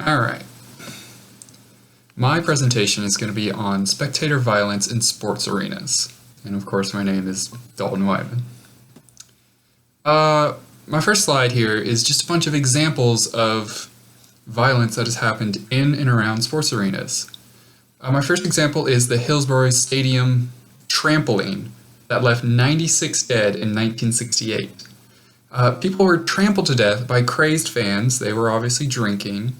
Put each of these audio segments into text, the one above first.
Alright, my presentation is going to be on spectator violence in sports arenas. And of course my name is Dalton Wyman. My first slide here is just a bunch of examples of violence that has happened in and around sports arenas. My first example is the Hillsborough Stadium trampoline that left 96 dead in 1968. People were trampled to death by crazed fans. They were obviously drinking.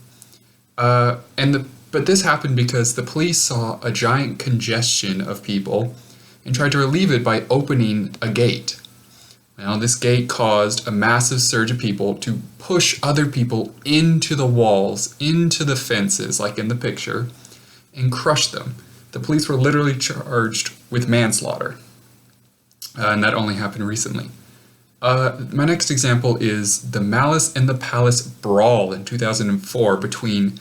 But this happened because the police saw a giant congestion of people and tried to relieve it by opening a gate. Now, this gate caused a massive surge of people to push other people into the walls, into the fences, like in the picture, and crush them. The police were literally charged with manslaughter, and that only happened recently. My next example is the Malice in the Palace brawl in 2004 between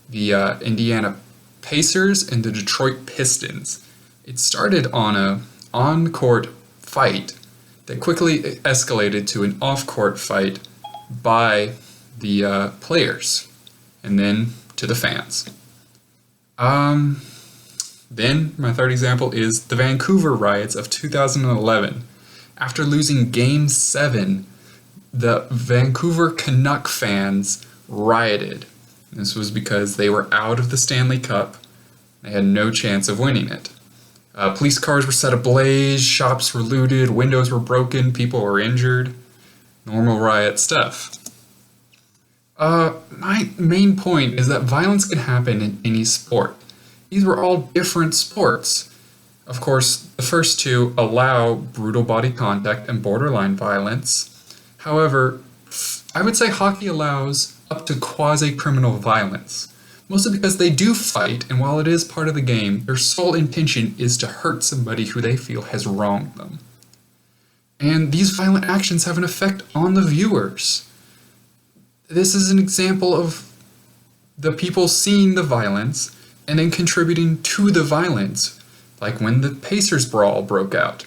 the Indiana Pacers and the Detroit Pistons. It started on an on-court fight that quickly escalated to an off-court fight by the players, and then to the fans. Then my third example is the Vancouver riots of 2011. After losing Game 7, the Vancouver Canuck fans rioted. This was because they were out of the Stanley Cup. They had no chance of winning it. Police cars were set ablaze, shops were looted, windows were broken, people were injured. Normal riot stuff. My main point is that violence can happen in any sport. These were all different sports. Of course, the first two allow brutal body contact and borderline violence. However, I would say hockey allows up to quasi-criminal violence. Mostly because they do fight, and while it is part of the game, their sole intention is to hurt somebody who they feel has wronged them. And these violent actions have an effect on the viewers. This is an example of the people seeing the violence and then contributing to the violence, like when the Pacers brawl broke out.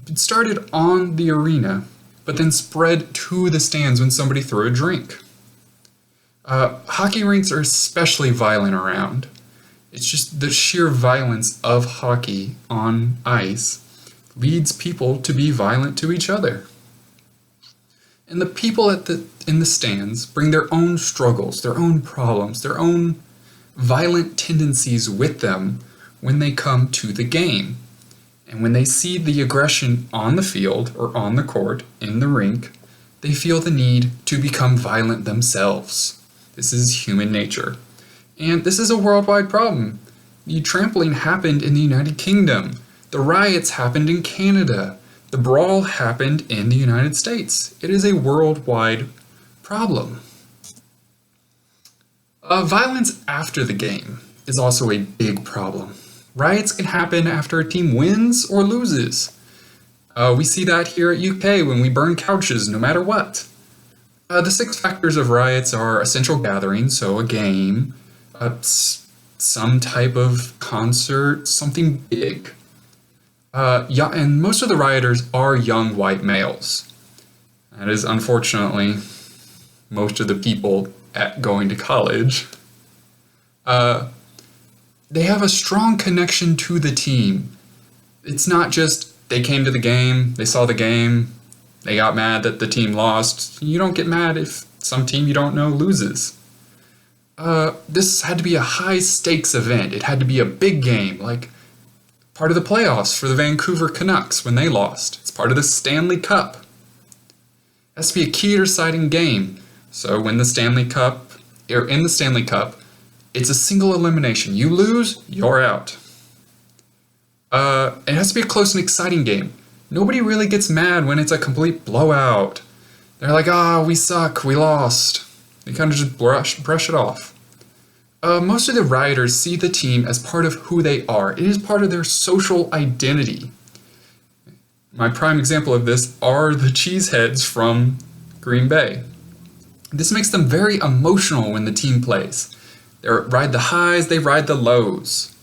It started on the arena, but then spread to the stands when somebody threw a drink. Hockey rinks are especially violent around. It's just the sheer violence of hockey on ice leads people to be violent to each other. And the people in the stands bring their own struggles, their own problems, their own violent tendencies with them when they come to the game. And when they see the aggression on the field or on the court, in the rink, they feel the need to become violent themselves. This is human nature. And this is a worldwide problem. The trampling happened in the United Kingdom. The riots happened in Canada. The brawl happened in the United States. It is a worldwide problem. Violence after the game is also a big problem. Riots can happen after a team wins or loses. We see that here at UK when we burn couches no matter what. The 6 factors of riots are a central gathering, so a game, some type of concert, something big. And most of the rioters are young white males. That is unfortunately most of the people going to college. They have a strong connection to the team. It's not just they came to the game, they saw the game, they got mad that the team lost. You don't get mad if some team you don't know loses. This had to be a high-stakes event. It had to be a big game, like part of the playoffs for the Vancouver Canucks when they lost. It's part of the Stanley Cup. It has to be a key or deciding game. So when the Stanley Cup, or in the Stanley Cup, it's a single elimination. You lose, you're out. It has to be a close and exciting game. Nobody really gets mad when it's a complete blowout. They're like, we suck, we lost. They kind of just brush it off. Most of the rioters see the team as part of who they are. It is part of their social identity. My prime example of this are the Cheeseheads from Green Bay. This makes them very emotional when the team plays. They ride the highs, they ride the lows.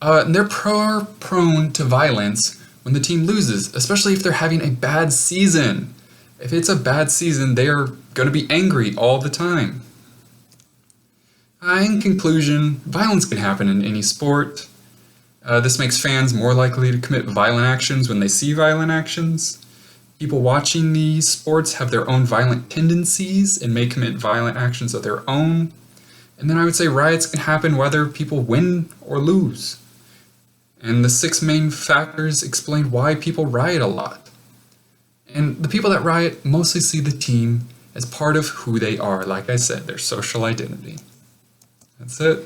And they're prone to violence when the team loses, especially if they're having a bad season. If it's a bad season, they are going to be angry all the time. In conclusion, violence can happen in any sport. This makes fans more likely to commit violent actions when they see violent actions. People watching these sports have their own violent tendencies and may commit violent actions of their own. And then I would say riots can happen whether people win or lose. And the 6 main factors explain why people riot a lot. And the people that riot mostly see the team as part of who they are. Like I said, their social identity. That's it.